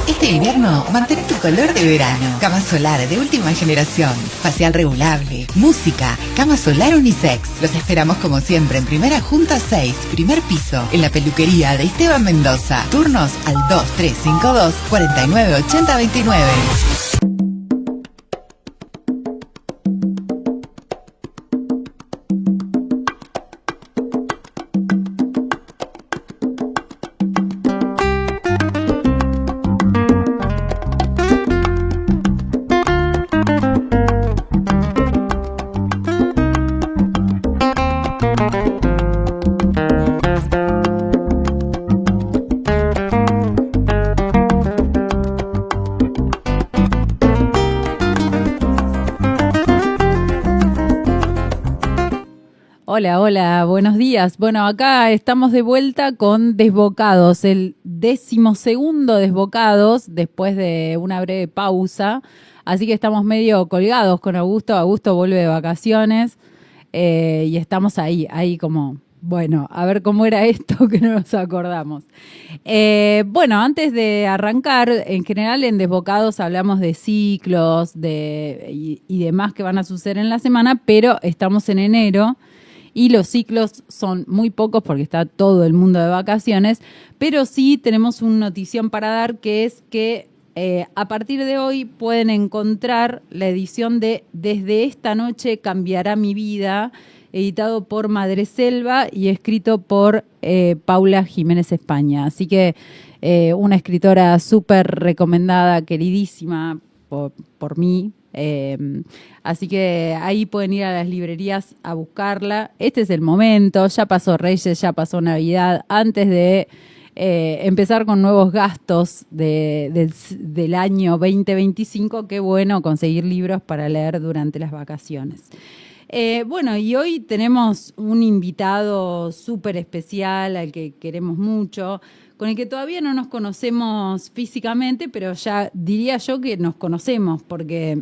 Este invierno, mantén tu color de verano. Cama solar de última generación. Facial regulable. Música. Cama solar unisex. Los esperamos como siempre en Primera Junta 6, primer piso, en la peluquería de Esteban Mendoza. Turnos al 2352 49 80 29. Hola, hola, buenos días. Bueno, acá estamos de vuelta con Desbocados, el 12º Desbocados, después de una breve pausa. Así que estamos medio colgados con Augusto. Augusto vuelve de vacaciones y estamos ahí como, bueno, a ver cómo era esto que no nos acordamos. Bueno, antes de arrancar, en general en Desbocados hablamos de ciclos y demás que van a suceder en la semana, pero estamos en enero. Y los ciclos son muy pocos porque está todo el mundo de vacaciones, pero sí tenemos una notición para dar, que es que a partir de hoy pueden encontrar la edición de Desde esta noche cambiará mi vida, editado por Madreselva y escrito por Paula Jiménez España. Así que una escritora súper recomendada, queridísima por mí. Así que ahí pueden ir a las librerías a buscarla. Este es el momento, ya pasó Reyes, ya pasó Navidad, antes de empezar con nuevos gastos del año 2025. Qué bueno conseguir libros para leer durante las vacaciones. Bueno, y hoy tenemos un invitado súper especial al que queremos mucho, con el que todavía no nos conocemos físicamente, pero ya diría yo que nos conocemos porque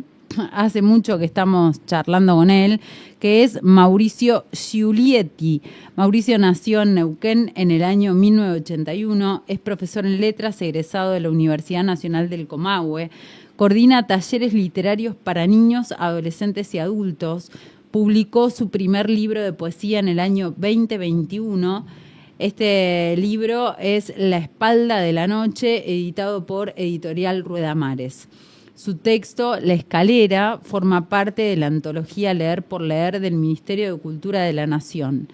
hace mucho que estamos charlando con él, que es Mauricio Giulietti. Mauricio nació en Neuquén en el año 1981, es profesor en letras egresado de la Universidad Nacional del Comahue, coordina talleres literarios para niños, adolescentes y adultos, publicó su primer libro de poesía en el año 2021. Este libro es La espalda de la noche, editado por Editorial Rueda Mares. Su texto, La escalera, forma parte de la antología Leer por Leer del Ministerio de Cultura de la Nación.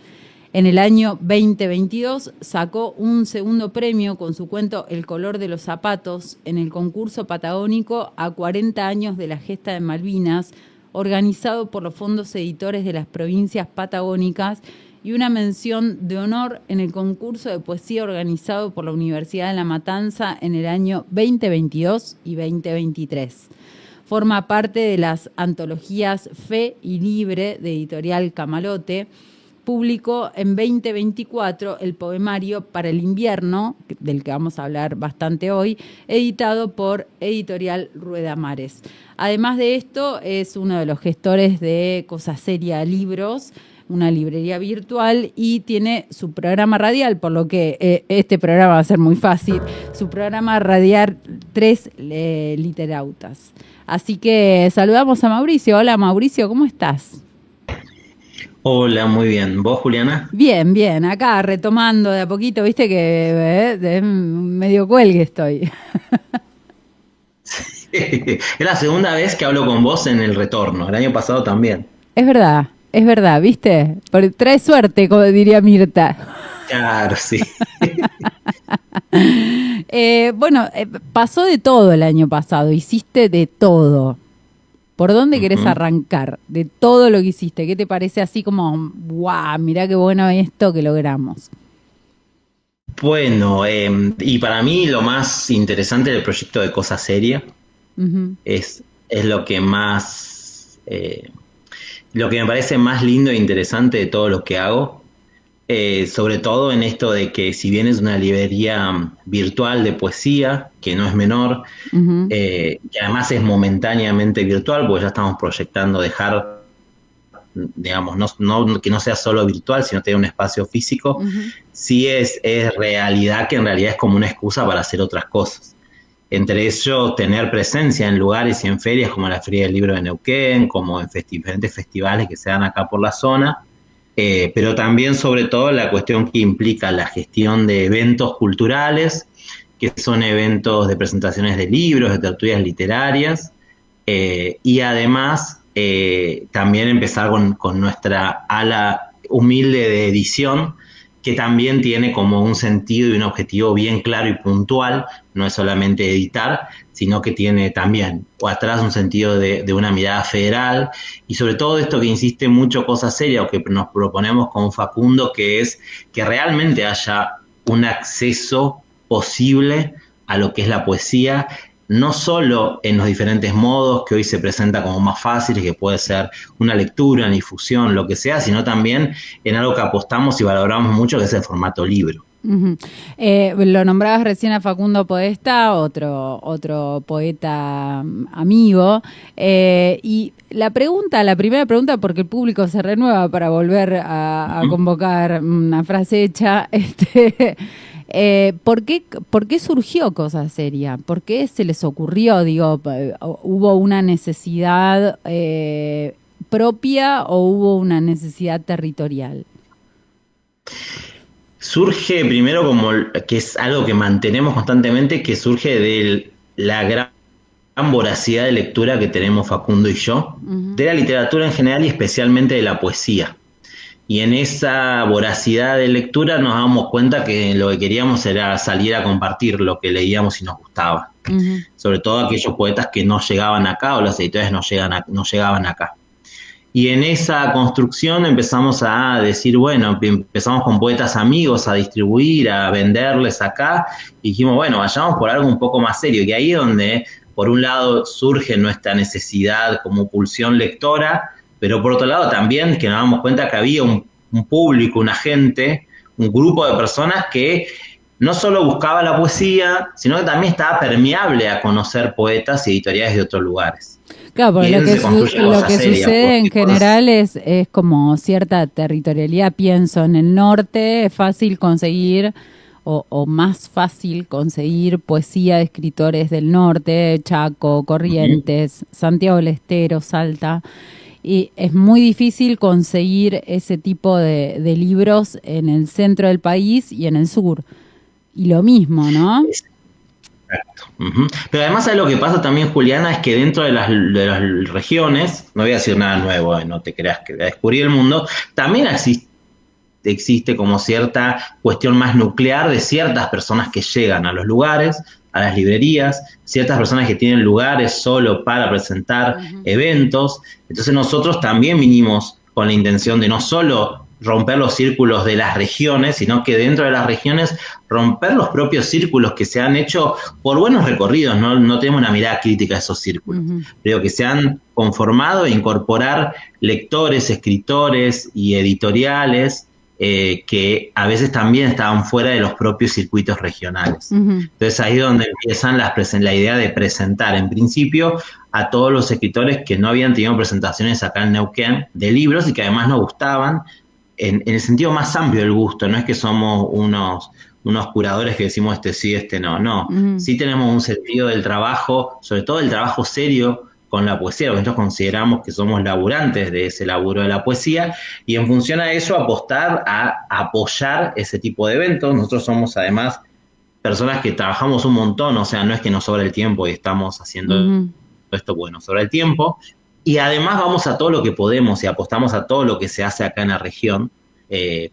En el año 2022 sacó un segundo premio con su cuento El color de los zapatos en el concurso patagónico a 40 años de la gesta de Malvinas, organizado por los fondos editores de las provincias patagónicas, y una mención de honor en el concurso de poesía organizado por la Universidad de La Matanza en el año 2022 y 2023. Forma parte de las antologías Fe y Libre de Editorial Camalote. Publicó en 2024 el poemario Para el invierno, del que vamos a hablar bastante hoy, editado por Editorial Rueda Mares. Además de esto, es uno de los gestores de Cosa Seria Libros, una librería virtual, y tiene su programa radial, por lo que este programa va a ser muy fácil, su programa radial Tres Literautas. Así que saludamos a Mauricio. Hola Mauricio, ¿cómo estás? Hola, muy bien. ¿Vos, Juliana? Bien, bien. Acá retomando de a poquito, viste que medio cuelgue estoy. Es la segunda vez que hablo con vos en el retorno. El año pasado también. Es verdad, ¿viste? Porque trae suerte, como diría Mirta. Claro, sí. Bueno, pasó de todo el año pasado, hiciste de todo. ¿Por dónde querés arrancar? De todo lo que hiciste, ¿qué te parece así como, guau, mirá qué bueno esto que logramos? Bueno, y para mí lo más interesante del proyecto de Cosa Seria es lo que más... lo que me parece más lindo e interesante de todo lo que hago, sobre todo en esto de que si bien es una librería virtual de poesía, que no es menor, que además es momentáneamente virtual, porque ya estamos proyectando dejar, digamos, no que no sea solo virtual, sino tener un espacio físico, sí es realidad que en realidad es como una excusa para hacer otras cosas. entre ellos tener presencia en lugares y en ferias como la Feria del Libro de Neuquén, como en diferentes festivales que se dan acá por la zona, pero también sobre todo la cuestión que implica la gestión de eventos culturales, que son eventos de presentaciones de libros, de tertulias literarias, y además también empezar con nuestra ala humilde de edición, que también tiene como un sentido y un objetivo bien claro y puntual, no es solamente editar, sino que tiene también atrás un sentido de una mirada federal, y sobre todo esto que insiste mucho Cosa Seria, o que nos proponemos con Facundo, que es que realmente haya un acceso posible a lo que es la poesía, no solo en los diferentes modos que hoy se presenta como más fáciles, que puede ser una lectura, una difusión, lo que sea, sino también en algo que apostamos y valoramos mucho, que es el formato libro. Uh-huh. Lo nombrabas recién a Facundo Podestá, otro poeta amigo, y la primera pregunta, porque el público se renueva para volver a convocar una frase hecha, ¿por qué surgió Cosa Seria? ¿Por qué se les ocurrió? Digo, ¿hubo una necesidad propia o hubo una necesidad territorial? Surge primero como que es algo que mantenemos constantemente, que surge de la gran voracidad de lectura que tenemos Facundo y yo, de la literatura en general y especialmente de la poesía. Y en esa voracidad de lectura nos damos cuenta que lo que queríamos era salir a compartir lo que leíamos y nos gustaba. Sobre todo aquellos poetas que no llegaban acá, o las editoriales no llegaban acá. Y en esa construcción empezamos a decir, bueno, empezamos con poetas amigos a distribuir, a venderles acá, y dijimos, bueno, vayamos por algo un poco más serio, que ahí es donde, por un lado, surge nuestra necesidad como pulsión lectora, pero por otro lado también que nos damos cuenta que había un público, una gente, un grupo de personas que no solo buscaba la poesía, sino que también estaba permeable a conocer poetas y editoriales de otros lugares. Claro, porque lo que sucede en general es como cierta territorialidad. Pienso en el norte, es fácil conseguir, o más fácil conseguir poesía de escritores del norte, Chaco, Corrientes, Santiago del Estero, Salta. Y es muy difícil conseguir ese tipo de libros en el centro del país y en el sur. Y lo mismo, ¿no? Exacto. Pero además, ¿sabes lo que pasa también, Juliana? Es que dentro de las regiones, no voy a decir nada nuevo, no te creas que voy a descubrir el mundo, también existe como cierta cuestión más nuclear de ciertas personas que llegan a los lugares, a las librerías, ciertas personas que tienen lugares solo para presentar eventos. Entonces nosotros también vinimos con la intención de no solo romper los círculos de las regiones, sino que dentro de las regiones romper los propios círculos que se han hecho por buenos recorridos. No tenemos una mirada crítica a esos círculos, pero que se han conformado e incorporar lectores, escritores y editoriales que a veces también estaban fuera de los propios circuitos regionales. Entonces ahí es donde empiezan la idea de presentar en principio a todos los escritores que no habían tenido presentaciones acá en Neuquén de libros y que además nos gustaban en el sentido más amplio del gusto. No es que somos unos curadores que decimos este sí, este no. Sí tenemos un sentido del trabajo, sobre todo el trabajo serio con la poesía, porque nosotros consideramos que somos laburantes de ese laburo de la poesía, y en función a eso apostar a apoyar ese tipo de eventos. Nosotros somos además personas que trabajamos un montón, o sea, no es que nos sobra el tiempo y estamos haciendo esto porque nos sobra el tiempo, y además vamos a todo lo que podemos y apostamos a todo lo que se hace acá en la región,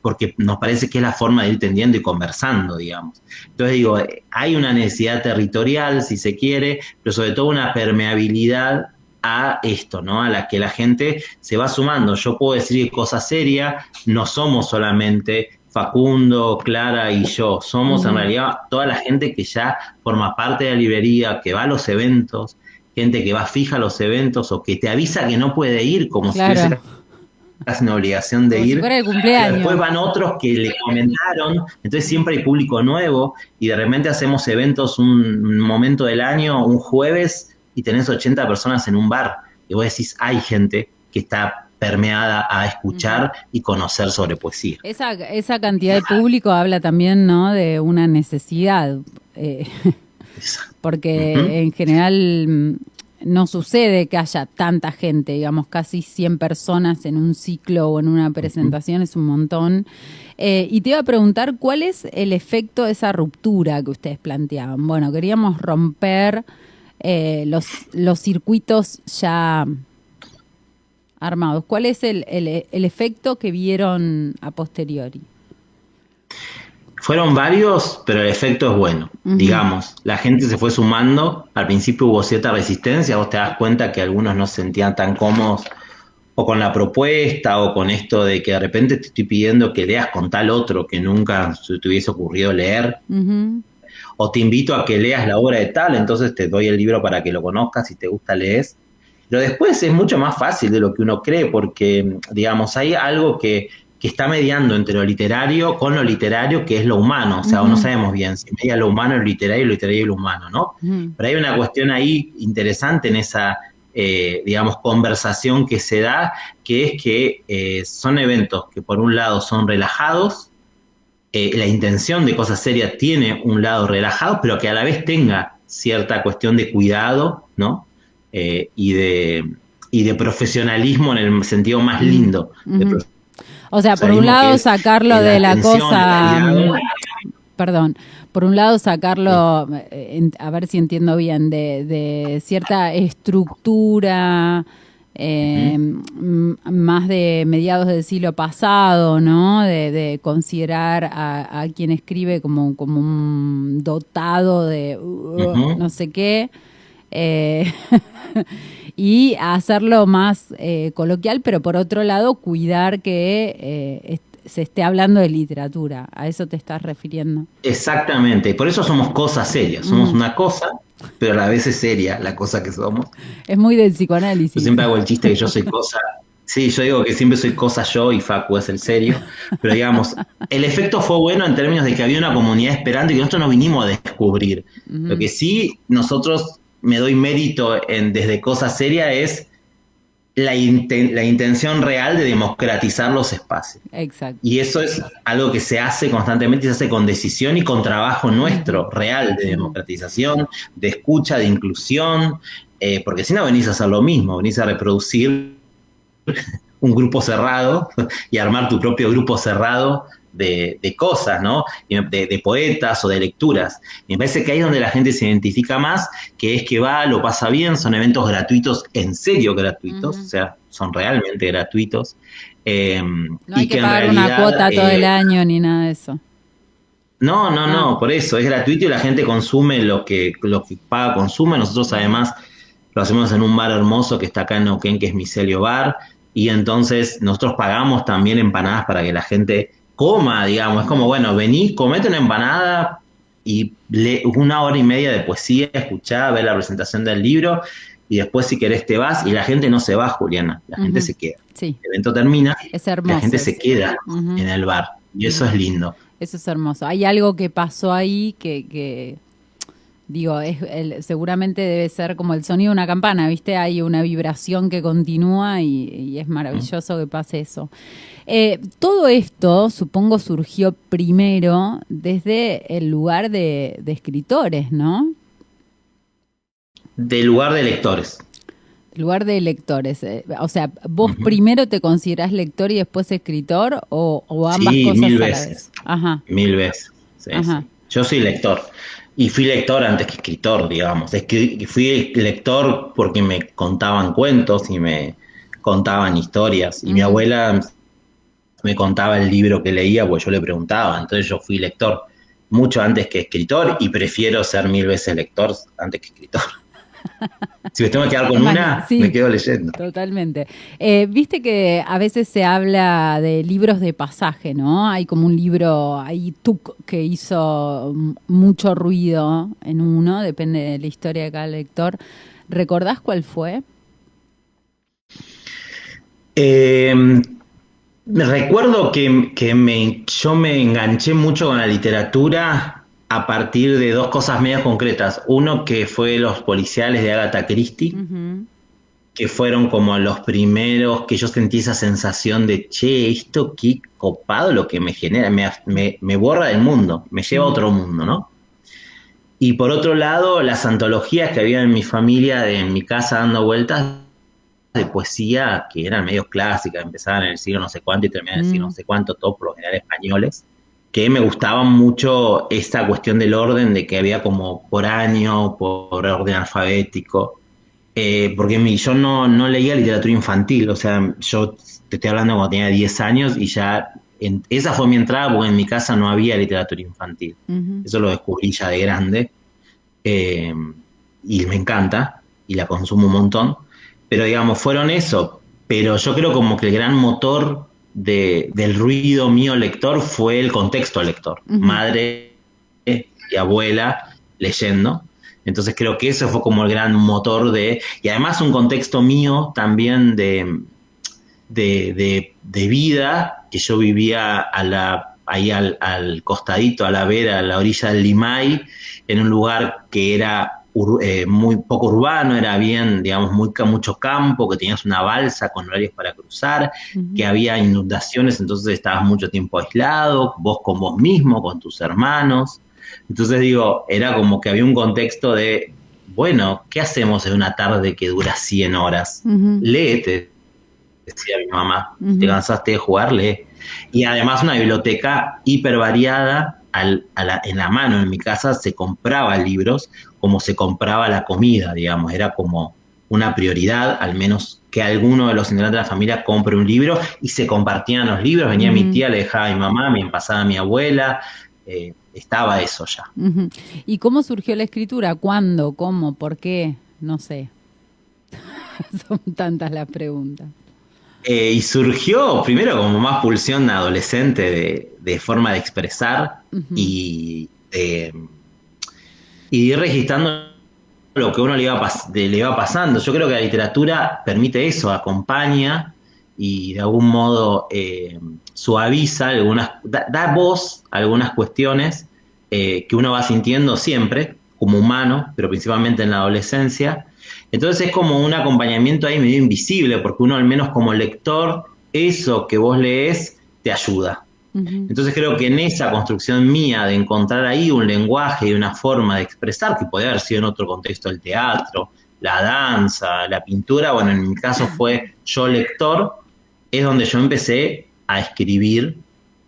porque nos parece que es la forma de ir tendiendo y conversando, digamos. Entonces digo, hay una necesidad territorial, si se quiere, pero sobre todo una permeabilidad a esto, ¿no? A la que la gente se va sumando. Yo puedo decir que Cosa Seria no somos solamente Facundo, Clara y yo, somos en realidad toda la gente que ya forma parte de la librería, que va a los eventos, gente que va fija a los eventos o que te avisa que no puede ir, como si tuviese casi una obligación de ir. El cumpleaños. Después van otros que le comentaron, entonces siempre hay público nuevo y de repente hacemos eventos un momento del año, un jueves, y tenés 80 personas en un bar. Y vos decís, hay gente que está permeada a escuchar y conocer sobre poesía. Esa cantidad de público habla también, ¿no?, de una necesidad. porque en general no sucede que haya tanta gente, digamos, casi 100 personas en un ciclo o en una presentación, es un montón. Y te iba a preguntar, ¿cuál es el efecto de esa ruptura que ustedes planteaban? Bueno, queríamos romper los circuitos ya armados. ¿Cuál es el efecto que vieron a posteriori? Fueron varios, pero el efecto es bueno. Digamos, la gente se fue sumando. Al principio hubo cierta resistencia. Vos te das cuenta que algunos no se sentían tan cómodos o con la propuesta o con esto de que de repente te estoy pidiendo que leas con tal otro que nunca se te hubiese ocurrido leer. O te invito a que leas la obra de tal, entonces te doy el libro para que lo conozcas, si te gusta lees. Pero después es mucho más fácil de lo que uno cree, porque, digamos, hay algo que está mediando entre lo literario con lo literario, que es lo humano. O sea, no sabemos bien si media lo humano, lo literario y lo humano, ¿no? Pero hay una cuestión ahí interesante en esa, digamos, conversación que se da, que es que son eventos que por un lado son relajados, la intención de Cosa Seria tiene un lado relajado, pero que a la vez tenga cierta cuestión de cuidado, ¿no? Y de profesionalismo en el sentido más lindo. O sea, por un lado sacarlo de la cosa, perdón, por un lado sacarlo, a ver si entiendo bien, de cierta estructura más de mediados del siglo pasado, ¿no? De considerar a quien escribe como un dotado de no sé qué. Y hacerlo más coloquial, pero por otro lado cuidar que se esté hablando de literatura. ¿A eso te estás refiriendo? Exactamente, por eso somos cosas serias, somos una cosa, pero a la vez es seria la cosa que somos. Es muy del psicoanálisis. Yo siempre hago el chiste que yo soy cosa. Sí, yo digo que siempre soy cosa yo y Facu es el serio, pero digamos, el efecto fue bueno en términos de que había una comunidad esperando y que nosotros no vinimos a descubrir. Lo que sí nosotros me doy mérito desde Cosa Seria es la intención real de democratizar los espacios. Exacto. Y eso es algo que se hace constantemente, se hace con decisión y con trabajo nuestro, real, de democratización, de escucha, de inclusión, porque si no venís a hacer lo mismo, venís a reproducir un grupo cerrado y armar tu propio grupo cerrado de cosas, ¿no? De poetas o de lecturas. Y me parece que ahí es donde la gente se identifica más, que es que va, lo pasa bien, son eventos gratuitos, en serio gratuitos, o sea, son realmente gratuitos. No hay que pagar una cuota todo el año ni nada de eso. No, por eso, es gratuito y la gente consume lo que paga, consume. Nosotros además lo hacemos en un bar hermoso que está acá en Neuquén, que es Micelio Bar, y entonces nosotros pagamos también empanadas para que la gente coma, digamos. Es como, bueno, vení, comete una empanada y lee 1 hora y media de poesía, escuchá, ve la presentación del libro y después si querés te vas, y la gente no se va, Juliana, la gente se queda. Sí. El evento termina, es hermoso, la gente se queda en el bar y eso es lindo. Eso es hermoso. Hay algo que pasó ahí que digo, seguramente debe ser como el sonido de una campana, ¿viste? Hay una vibración que continúa y es maravilloso que pase eso. Todo esto, supongo, surgió primero desde el lugar de escritores, ¿no? Del lugar de lectores. Lugar de lectores. O sea, ¿vos primero te considerás lector y después escritor o ambas cosas? 1000 veces. Ajá. 1000 veces. Sí, sí. Yo soy lector. Y fui lector antes que escritor, digamos. Fui lector porque me contaban cuentos y me contaban historias. Y mi abuela me contaba el libro que leía, pues yo le preguntaba. Entonces yo fui lector mucho antes que escritor y prefiero ser 1000 veces lector antes que escritor. Si me tengo que quedar con una, sí, me quedo leyendo. Totalmente. Viste que a veces se habla de libros de pasaje, ¿no? Hay como un libro ahí que hizo mucho ruido en uno, depende de la historia de cada lector. ¿Recordás cuál fue? Recuerdo que yo me enganché mucho con la literatura a partir de 2 cosas medio concretas. Uno que fue Los policiales de Agatha Christie, que fueron como los primeros que yo sentí esa sensación de, che, esto qué copado lo que me genera, me borra del mundo, me lleva a otro mundo, ¿no? Y por otro lado, las antologías que había en mi familia, en mi casa dando vueltas, de poesía que eran medio clásicas, empezaban en el siglo no sé cuánto y terminaban en el siglo no sé cuánto, todos por lo general españoles, que me gustaban mucho esta cuestión del orden, de que había como por año, por orden alfabético, porque yo no leía literatura infantil, o sea, yo te estoy hablando cuando tenía 10 años y ya, esa fue mi entrada porque en mi casa no había literatura infantil, eso lo descubrí ya de grande, y me encanta, y la consumo un montón, pero digamos, fueron eso, pero yo creo como que el gran motor del ruido mío lector fue el contexto lector, madre y abuela leyendo. Entonces creo que eso fue como el gran motor y además un contexto mío también de vida, que yo vivía ahí al costadito, a la vera, a la orilla del Limay, en un lugar que era muy poco urbano, era bien, digamos, mucho campo, que tenías una balsa con horarios para cruzar, que había inundaciones, entonces estabas mucho tiempo aislado, vos con vos mismo, con tus hermanos. Entonces digo, era como que había un contexto de, bueno, ¿qué hacemos en una tarde que dura 100 horas? Léete, decía mi mamá, te cansaste de jugar, lee. Y además una biblioteca hiper variada, en la mano. En mi casa se compraba libros como se compraba la comida, digamos, era como una prioridad, al menos que alguno de los integrantes de la familia compre un libro, y se compartían los libros, venía mi tía, le dejaba a mi mamá, me pasaba a mi abuela, estaba eso ya. ¿Y cómo surgió la escritura? ¿Cuándo? ¿Cómo? ¿Por qué? No sé. Son tantas las preguntas. Y surgió primero como más pulsión adolescente de forma de expresar y ir registrando lo que uno le iba pasando. Yo creo que la literatura permite eso, acompaña y de algún modo suaviza da voz a algunas cuestiones que uno va sintiendo siempre como humano, pero principalmente en la adolescencia. Entonces es como un acompañamiento ahí medio invisible, porque uno al menos como lector, eso que vos lees te ayuda. Entonces creo que en esa construcción mía de encontrar ahí un lenguaje y una forma de expresar, que podía haber sido en otro contexto el teatro, la danza, la pintura, bueno, en mi caso fue yo lector, es donde yo empecé a escribir,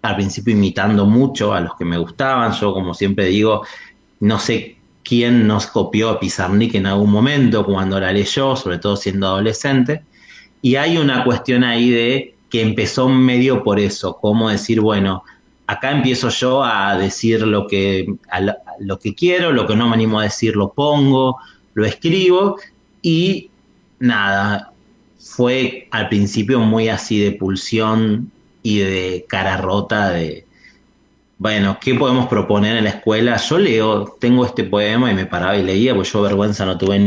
al principio imitando mucho a los que me gustaban. Yo, como siempre digo, no sé quién nos copió a Pizarnik en algún momento cuando la leyó, sobre todo siendo adolescente, y hay una cuestión ahí de que empezó medio por eso, como decir, bueno, acá empiezo yo a decir lo que quiero, lo que no me animo a decir lo pongo, lo escribo, y nada, fue al principio muy así de pulsión y de cara rota de, bueno, ¿qué podemos proponer en la escuela? Yo tengo este poema y me paraba y leía, porque yo vergüenza no tuve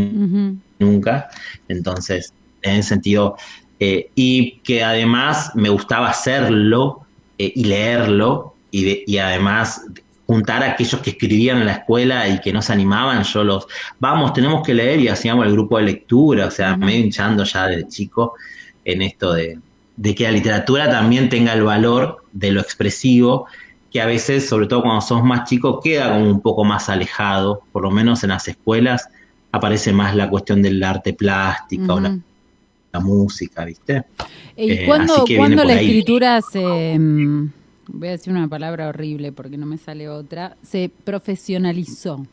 nunca, entonces, en ese sentido, y que además me gustaba hacerlo y leerlo, y además juntar a aquellos que escribían en la escuela y que no se animaban, vamos, tenemos que leer, y hacíamos el grupo de lectura, o sea, medio hinchando ya de chico en esto de que la literatura también tenga el valor de lo expresivo, que a veces, sobre todo cuando sos más chicos, queda como un poco más alejado, por lo menos en las escuelas aparece más la cuestión del arte plástico, o la música, ¿viste? ¿Y cuándo la escritura se, voy a decir una palabra horrible porque no me sale otra, se profesionalizó?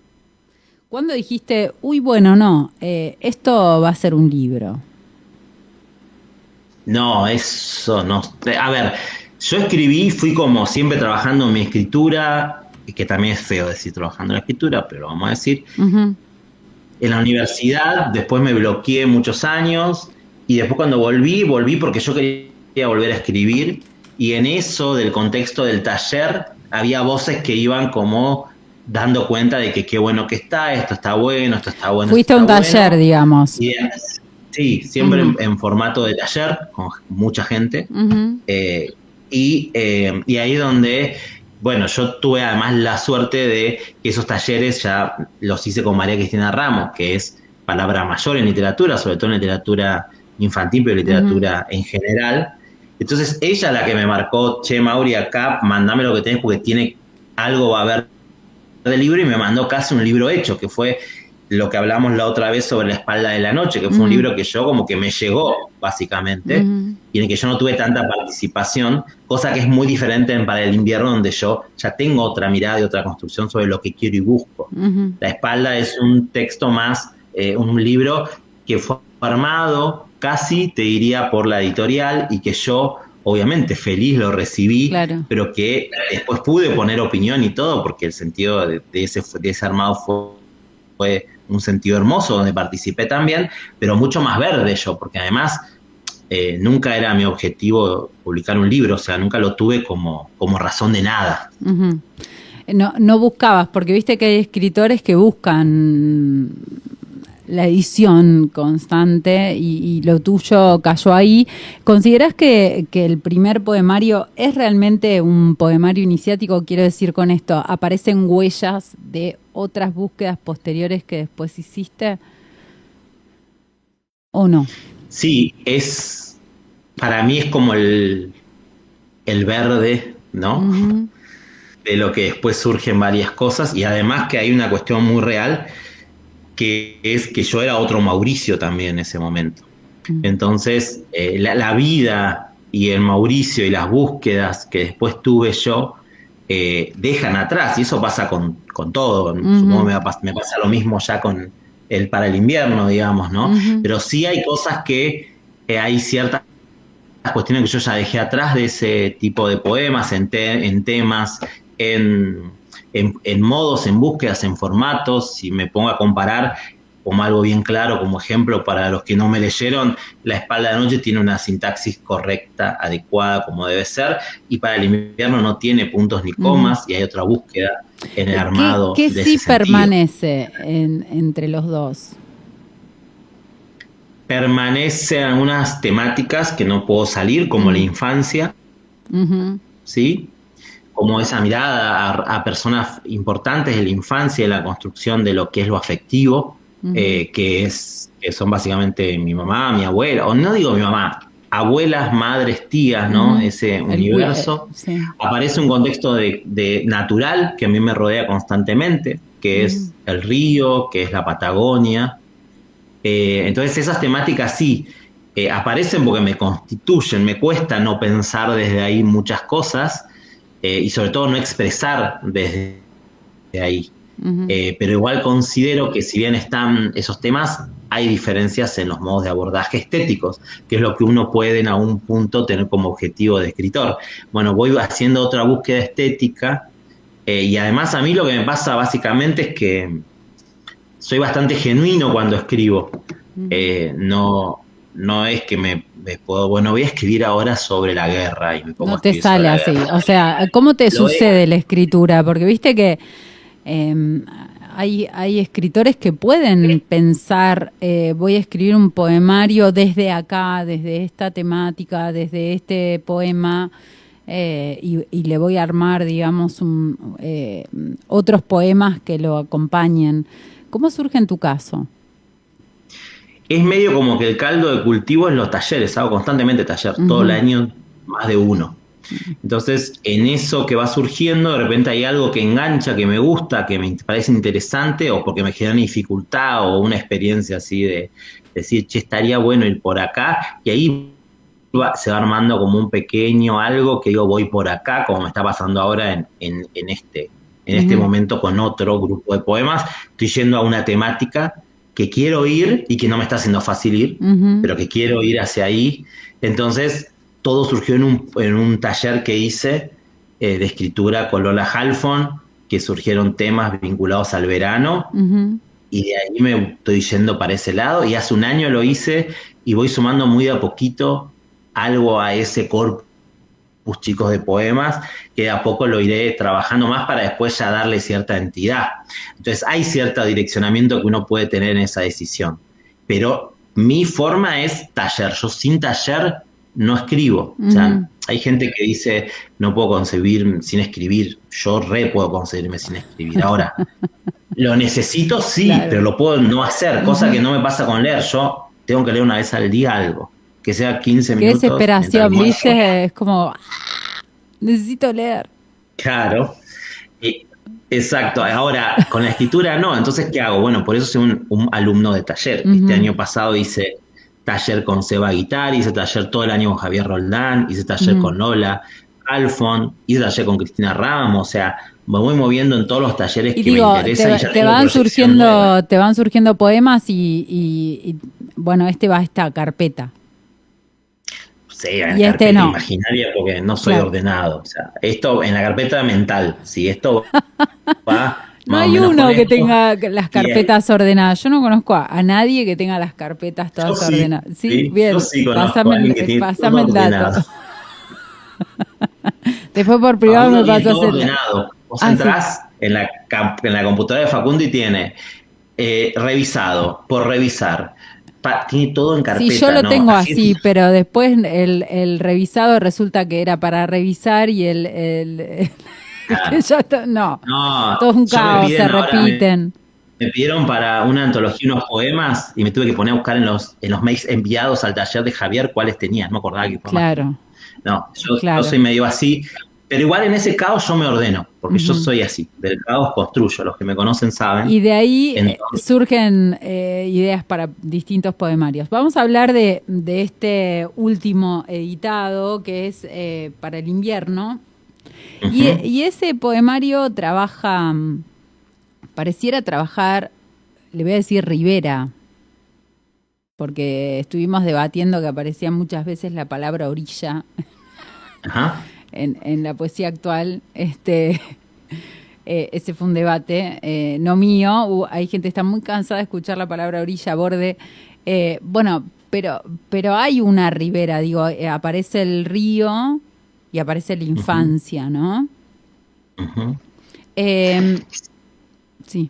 ¿Cuándo dijiste, uy, bueno, no, esto va a ser un libro? No, eso no. A ver, yo fui como siempre trabajando en mi escritura, que también es feo decir trabajando en la escritura, pero lo vamos a decir. En la universidad, después me bloqueé muchos años, y después cuando volví porque yo quería volver a escribir, y en eso del contexto del taller había voces que iban como dando cuenta de que qué bueno que esto está bueno, esto está bueno. Fuiste a un taller, digamos. Sí, siempre en formato de taller, con mucha gente. Y ahí es donde, bueno, yo tuve además la suerte de que esos talleres ya los hice con María Cristina Ramos, que es palabra mayor en literatura, sobre todo en literatura infantil, pero literatura en general. Entonces ella es la que me marcó, che, Mauri, acá mandame lo que tenés, porque algo va a haber del libro y me mandó casi un libro hecho, que fue lo que hablamos la otra vez sobre La espalda de la noche, que fue un libro que yo como que me llegó, básicamente, y en el que yo no tuve tanta participación, cosa que es muy diferente en Para el invierno, donde yo ya tengo otra mirada y otra construcción sobre lo que quiero y busco. La espalda es un texto más, un libro que fue armado casi, te diría, por la editorial, y que yo, obviamente, feliz lo recibí, claro, pero que después pude poner opinión y todo, porque el sentido de ese armado fue un sentido hermoso, donde participé también, pero mucho más verde yo, porque además nunca era mi objetivo publicar un libro, o sea, nunca lo tuve como razón de nada. No buscabas, porque viste que hay escritores que buscan la edición constante y lo tuyo cayó ahí. ¿Considerás que el primer poemario es realmente un poemario iniciático? Quiero decir con esto, ¿aparecen huellas de otras búsquedas posteriores que después hiciste? ¿O no? Sí, para mí es como el verde, ¿no? Uh-huh. De lo que después surgen varias cosas, y además que hay una cuestión muy real, que es que yo era otro Mauricio también en ese momento. Entonces, la vida y el Mauricio y las búsquedas que después tuve yo dejan atrás, y eso pasa con todo. Supongo que me pasa lo mismo ya con el Para el invierno, digamos, ¿no? Pero sí hay cosas que hay ciertas cuestiones que yo ya dejé atrás de ese tipo de poemas, en temas, en modos, en búsquedas, en formatos. Si me pongo a comparar como algo bien claro, como ejemplo para los que no me leyeron, La espalda de la noche tiene una sintaxis correcta, adecuada, como debe ser, y Para el invierno no tiene puntos ni comas, y hay otra búsqueda en el armado. ¿Qué sí permanece entre los dos? Permanecen algunas temáticas que no puedo salir, como la infancia, ¿sí? Como esa mirada a personas importantes de la infancia, de la construcción de lo que es lo afectivo, que son básicamente mi mamá, mi abuela, o no digo mi mamá, abuelas, madres, tías, ¿no? Ese universo. Sí. Aparece un contexto de natural que a mí me rodea constantemente, que es el río, que es la Patagonia. Entonces esas temáticas sí aparecen porque me constituyen, me cuesta no pensar desde ahí muchas cosas, y sobre todo no expresar desde ahí. Pero igual considero que si bien están esos temas, hay diferencias en los modos de abordaje estéticos, que es lo que uno puede en algún punto tener como objetivo de escritor. Bueno, voy haciendo otra búsqueda estética, y además a mí lo que me pasa básicamente es que soy bastante genuino cuando escribo. No es que me puedo, bueno, voy a escribir ahora sobre la guerra y me pongo no te sale así, o sea, ¿cómo te sucede la escritura? Porque viste que hay escritores que pueden pensar, voy a escribir un poemario desde acá, desde esta temática, desde este poema, y le voy a armar, digamos, otros poemas que lo acompañen. ¿Cómo surge en tu caso? Es medio como que el caldo de cultivo en los talleres, hago constantemente taller, todo el año más de uno. Entonces, en eso que va surgiendo, de repente hay algo que engancha, que me gusta, que me parece interesante, o porque me genera una dificultad o una experiencia así de decir, che, estaría bueno ir por acá, y ahí se va armando como un pequeño algo que digo, voy por acá, como me está pasando ahora en este momento con otro grupo de poemas. Estoy yendo a una temática que quiero ir y que no me está haciendo fácil ir, pero que quiero ir hacia ahí. Entonces, todo surgió en un taller que hice de escritura con Lola Halfon, que surgieron temas vinculados al verano, y de ahí me estoy yendo para ese lado, y hace un año lo hice, y voy sumando muy de a poquito algo a ese corpus, chicos, de poemas, que de a poco lo iré trabajando más para después ya darle cierta entidad. Entonces hay cierto direccionamiento que uno puede tener en esa decisión, pero mi forma es taller. Yo sin taller no escribo. O sea, hay gente que dice, no puedo concebir sin escribir. Yo puedo concebirme sin escribir. Ahora, lo necesito, sí, claro, pero lo puedo no hacer, cosa que no me pasa con leer. Yo tengo que leer una vez al día algo, que sea 15 minutos. Qué desesperación, ¿viste? Es como, necesito leer. Claro. Exacto, ahora con la escritura no, entonces ¿qué hago? Bueno, por eso soy un alumno de taller. Este año pasado hice taller con Seba Guitar, hice taller todo el año con Javier Roldán, hice taller con Lola Alfon, hice taller con Cristina Ramos, o sea, me voy moviendo en todos los talleres y que digo, me interesan. Y ya te tengo van proyección nueva. te van surgiendo poemas y, bueno, este va a esta carpeta. Sí, en Y la este carpeta no. imaginaria porque no soy Claro. ordenado. O sea, esto en la carpeta mental, si esto va No más o hay menos uno con que esto, tenga las y carpetas ordenadas. Yo no conozco a nadie que tenga las carpetas yo todas sí, ordenadas. Sí, sí, yo bien. sí conozco a alguien que tiene todo Pásame el dato. ordenado. Después por privado Facundo me tiene pasas todo el... ordenado. Vos Ah, sí. entrás en la computadora de Facundo y tiene revisado, por revisar. Tiene todo en Sí, yo carpeta, lo ¿no? tengo Así es. así, pero después el revisado resulta que era para revisar y el que Claro. ya está... No, No, todo es un yo me caos, se piden ahora, repiten. me pidieron para una antología unos poemas y me tuve que poner a buscar en los mails enviados al taller de Javier cuáles tenían. No me acordaba qué poemas tenía. Claro, No, yo claro. soy medio así, pero igual en ese caos yo me ordeno, porque yo Ujú. soy así. Del caos construyo, los que me conocen saben. Y de ahí Entonces, surgen ideas para distintos poemarios. Vamos a hablar de este último editado, que es para el invierno. ujú, Y ese poemario trabaja, pareciera trabajar, le voy a decir Rivera, porque estuvimos debatiendo que aparecía muchas veces la palabra orilla ajá, en la poesía actual. Ese fue un debate, no mío. Hay gente que está muy cansada de escuchar la palabra orilla, borde. Bueno, pero hay una ribera, digo, aparece el río y aparece la ujú, infancia, ¿no? ujú. Eh, sí,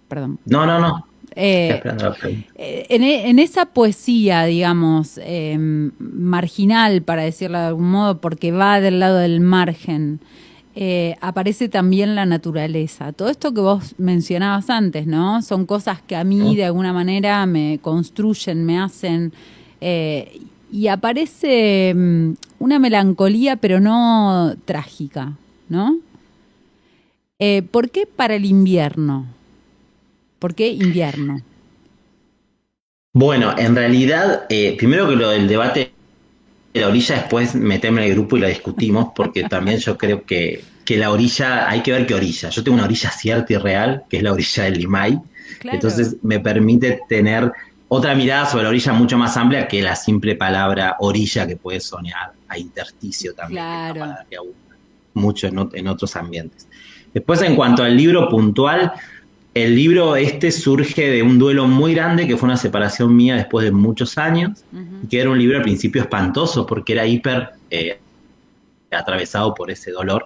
perdón. No, no, no. Estoy Eh, esperando la pregunta. en esa poesía, digamos, marginal, para decirlo de algún modo, porque va del lado del margen, aparece también la naturaleza. Todo esto que vos mencionabas antes, ¿no? Son cosas que a mí de alguna manera me construyen, me hacen... y aparece una melancolía, pero no trágica, ¿no? ¿Por qué para el invierno? ¿Por qué invierno? Bueno, en realidad, primero que lo del debate de la orilla, después meterme en el grupo y la discutimos, porque también yo creo que la orilla, hay que ver qué orilla. Yo tengo una orilla cierta y real, que es la orilla del Limay, Claro. entonces me permite tener otra mirada sobre la orilla mucho más amplia que la simple palabra orilla que puede sonar a intersticio también, que es una Claro. palabra que abunda mucho en otros ambientes. Después, en cuanto al libro puntual, el libro este surge de un duelo muy grande que fue una separación mía después de muchos años, y Ujú. que era un libro al principio espantoso porque era hiper atravesado por ese dolor.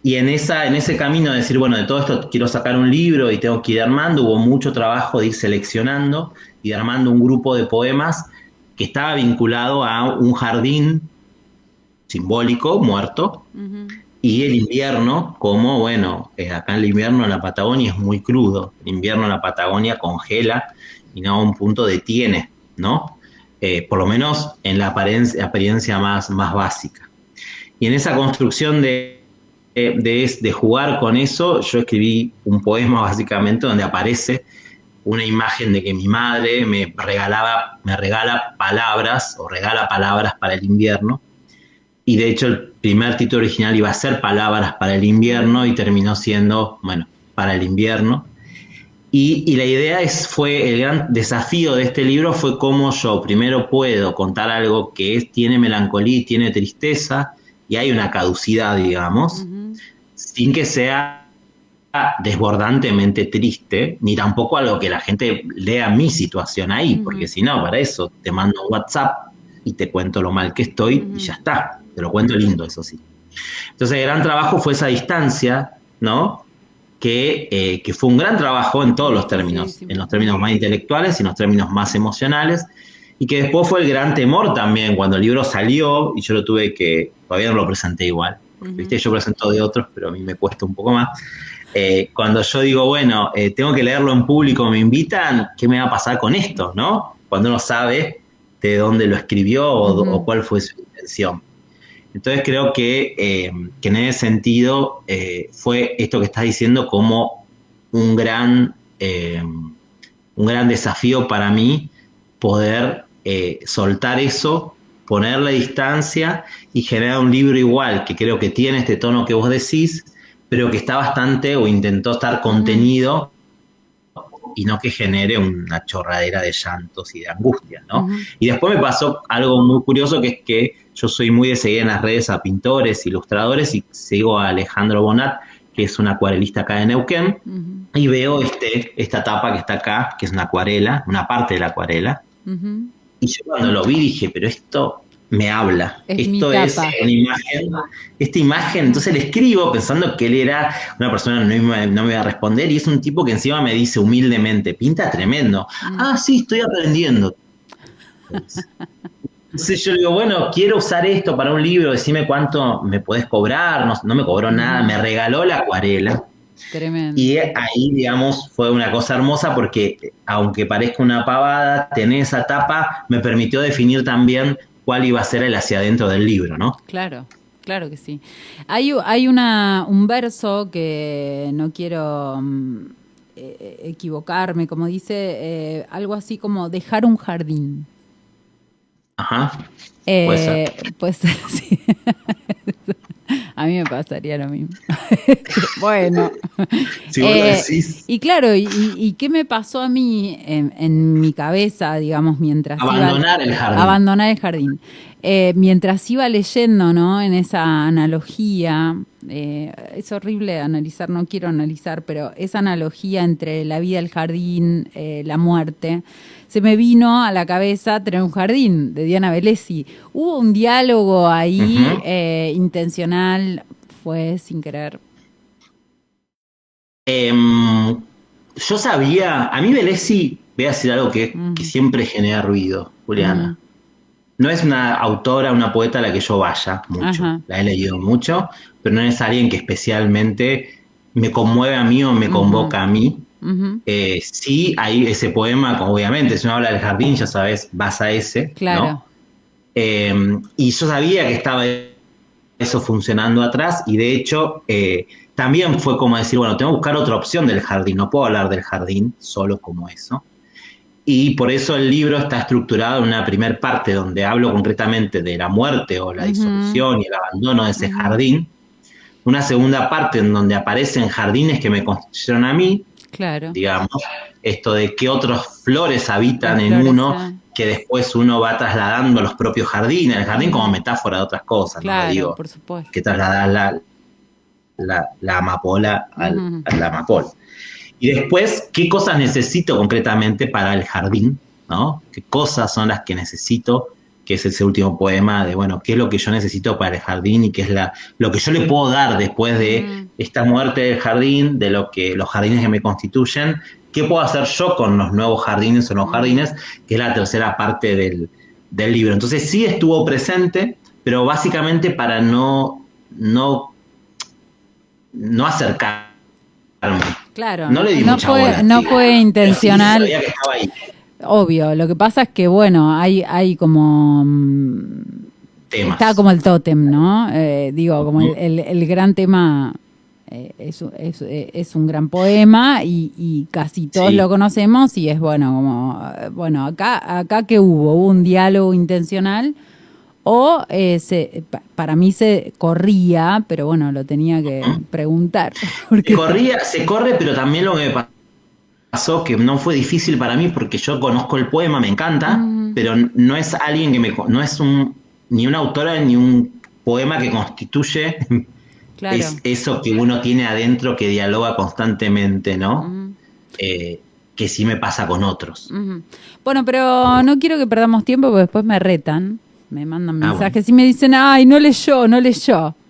Y en ese camino de decir, bueno, de todo esto quiero sacar un libro y tengo que ir armando, hubo mucho trabajo de ir seleccionando y armando un grupo de poemas que estaba vinculado a un jardín simbólico, muerto, Ujú. y el invierno, como, bueno, acá el invierno en la Patagonia es muy crudo, el invierno en la Patagonia congela y no a un punto detiene, ¿no? Por lo menos en la apariencia más básica. Y en esa construcción de jugar con eso, yo escribí un poema básicamente donde aparece una imagen de que mi madre me regala palabras o regala palabras para el invierno, y de hecho el primer título original iba a ser Palabras para el invierno y terminó siendo, bueno, para el invierno. Y la idea fue, el gran desafío de este libro fue cómo yo primero puedo contar algo que tiene melancolía y tiene tristeza, y hay una caducidad, digamos, Ujú. sin que sea desbordantemente triste, ni tampoco algo que la gente lea mi situación ahí, porque Ujú. si no, para eso te mando un WhatsApp y te cuento lo mal que estoy y ya Ujú. está, te lo cuento lindo, eso sí. Entonces el gran trabajo fue esa distancia, ¿no? Que fue un gran trabajo en todos los términos, en Dificilísimo. los términos más intelectuales y en los términos más emocionales, y que después fue el gran temor también cuando el libro salió y yo lo tuve que, todavía no lo presenté igual, porque Ujú. viste, yo presento de otros, pero a mí me cuesta un poco más. Cuando yo digo, bueno, tengo que leerlo en público, me invitan, ¿qué me va a pasar con esto, no? Cuando uno sabe de dónde lo escribió o Ujú. cuál fue su intención. Entonces creo que en ese sentido fue esto que estás diciendo como un gran desafío para mí poder soltar eso, ponerle distancia y generar un libro igual, que creo que tiene este tono que vos decís, pero que está bastante o intentó estar contenido y no que genere una chorradera de llantos y de angustia, ¿no? Y después me pasó algo muy curioso, que es que yo soy muy de seguir en las redes a pintores, ilustradores, y sigo a Alejandro Bonat, que es un acuarelista acá de Neuquén, y veo esta tapa que está acá, que es una acuarela, una parte de la acuarela, y yo cuando lo vi dije, pero esto me habla, esto es una imagen, esta imagen, entonces le escribo pensando que él era una persona que no me iba a responder, y es un tipo que encima me dice humildemente, pinta tremendo, sí, estoy aprendiendo. Entonces yo le digo, bueno, quiero usar esto para un libro, decime cuánto me podés cobrar, no me cobró nada, me regaló la acuarela. Tremendo. Y ahí, digamos, fue una cosa hermosa porque, aunque parezca una pavada, tener esa tapa me permitió definir también cuál iba a ser el hacia adentro del libro, ¿no? Claro, claro que sí. Hay un verso que no quiero equivocarme, como dice, algo así como dejar un jardín. Ajá. Puede ser. Pues sí. A mí me pasaría lo mismo. Bueno. Si vos lo decís. Y claro, y ¿qué me pasó a mí en mi cabeza, digamos, mientras abandonar el jardín? Abandonar el jardín. Mientras iba leyendo, ¿no? En esa analogía, es horrible analizar, no quiero analizar, pero esa analogía entre la vida, el jardín, la muerte, se me vino a la cabeza Tener un jardín, de Diana Velesi. Hubo un diálogo ahí intencional, fue sin querer. Yo sabía, a mí Velesi, voy a decir algo que siempre genera ruido, Juliana. No es una autora, una poeta a la que yo vaya mucho, la he leído mucho, pero no es alguien que especialmente me conmueve a mí o me convoca a mí. Sí, hay ese poema, obviamente, si uno habla del jardín, ya sabes, vas a ese, claro, ¿no? Y yo sabía que estaba eso funcionando atrás, y de hecho también fue como decir, bueno, tengo que buscar otra opción del jardín, no puedo hablar del jardín solo como eso. Y por eso el libro está estructurado en una primer parte donde hablo concretamente de la muerte o la disolución y el abandono de ese jardín. Una segunda parte en donde aparecen jardines que me constituyeron a mí. Claro. Digamos, esto de qué otras flores habitan en uno, que después uno va trasladando a los propios jardines. El jardín como metáfora de otras cosas. Claro, ¿no? Digo, por supuesto. Que trasladar la amapola a la amapola. Y después, ¿qué cosas necesito concretamente para el jardín? ¿No? ¿Qué cosas son las que necesito? Que es ese último poema de, bueno, ¿qué es lo que yo necesito para el jardín? Y qué es lo que yo le puedo dar después de esta muerte del jardín, de los jardines que me constituyen. ¿Qué puedo hacer yo con los nuevos jardines o los jardines? Que es la tercera parte del libro. Entonces sí estuvo presente, pero básicamente para no acercarme. Claro, no le di mucha bola, no fue intencional. Sí, sabía que estaba ahí. Obvio, lo que pasa es que, bueno, hay como... temas. Está como el tótem, ¿no? Digo, como el gran tema es un gran poema y casi todos lo conocemos, y es bueno, acá ¿qué hubo? ¿Hubo un diálogo intencional? O para mí se corría, pero bueno, lo tenía que preguntar. Se corre, pero también lo que me pasó que no fue difícil para mí porque yo conozco el poema, me encanta, pero no es alguien que no es ni una autora ni un poema que constituye es eso que uno tiene adentro que dialoga constantemente, ¿no? Que sí me pasa con otros. Bueno, pero no quiero que perdamos tiempo porque después me retan. Me mandan mensajes y me dicen, ay, no leyó.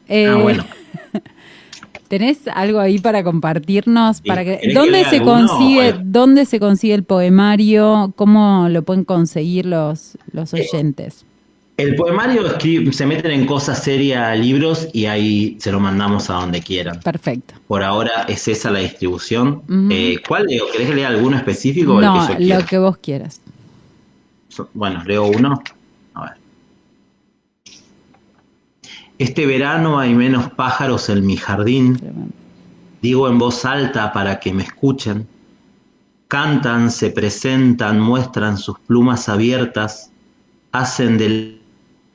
Bueno. ¿Tenés algo ahí para compartirnos? ¿Dónde se consigue el poemario? ¿Cómo lo pueden conseguir los oyentes? El poemario se meten en Cosa Seria Libros y ahí se lo mandamos a donde quieran. Perfecto. Por ahora es esa la distribución. ¿Cuál leo? ¿Querés que lea alguno específico? No, o el que yo quiera? Lo que vos quieras. Bueno, leo uno. A ver. Este verano hay menos pájaros en mi jardín. Tremendo. Digo en voz alta para que me escuchen. Cantan, se presentan, muestran sus plumas abiertas, hacen del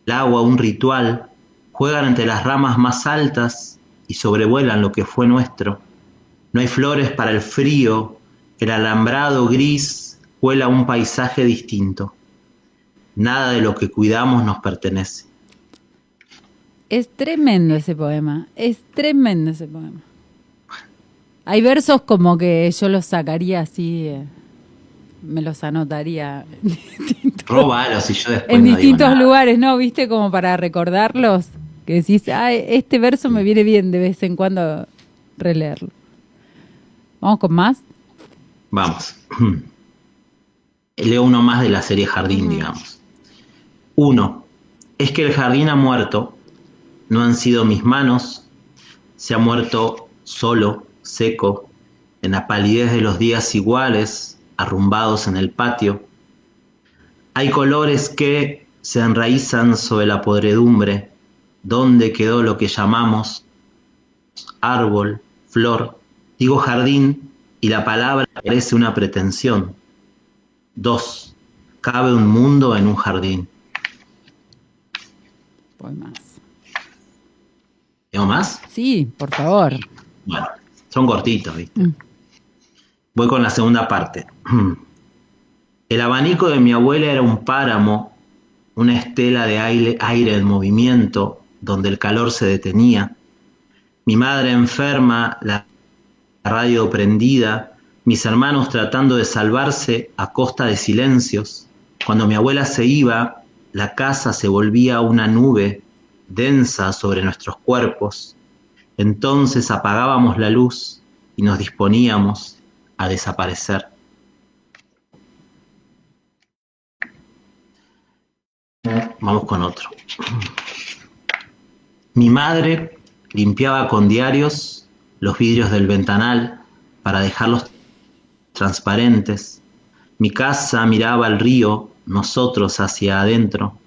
agua un ritual, juegan entre las ramas más altas y sobrevuelan lo que fue nuestro. No hay flores para el frío, el alambrado gris cuela un paisaje distinto. Nada de lo que cuidamos nos pertenece. Es tremendo ese poema, es tremendo ese poema. Hay versos como que yo los sacaría así, me los anotaría Róbalos y yo después en no digo distintos nada. lugares, ¿no? ¿Viste? Como para recordarlos, que decís, este verso me viene bien de vez en cuando releerlo. ¿Vamos con más? Vamos. Leo uno más de la serie Jardín, digamos. 1. Es que el jardín ha muerto, no han sido mis manos, se ha muerto solo, seco, en la palidez de los días iguales, arrumbados en el patio. Hay colores que se enraizan sobre la podredumbre, donde quedó lo que llamamos árbol, flor. Digo jardín y la palabra parece una pretensión. 2. Cabe un mundo en un jardín. Voy más. ¿Tengo más? Sí, por favor. Bueno, son cortitos, ¿viste? Voy con la segunda parte. El abanico de mi abuela era un páramo, una estela de aire en movimiento, donde el calor se detenía. Mi madre enferma, la radio prendida, mis hermanos tratando de salvarse a costa de silencios. Cuando mi abuela se iba, la casa se volvía una nube densa sobre nuestros cuerpos. Entonces apagábamos la luz y nos disponíamos a desaparecer. Vamos con otro. Mi madre limpiaba con diarios los vidrios del ventanal para dejarlos transparentes. Mi casa miraba al río, nosotros hacia adentro.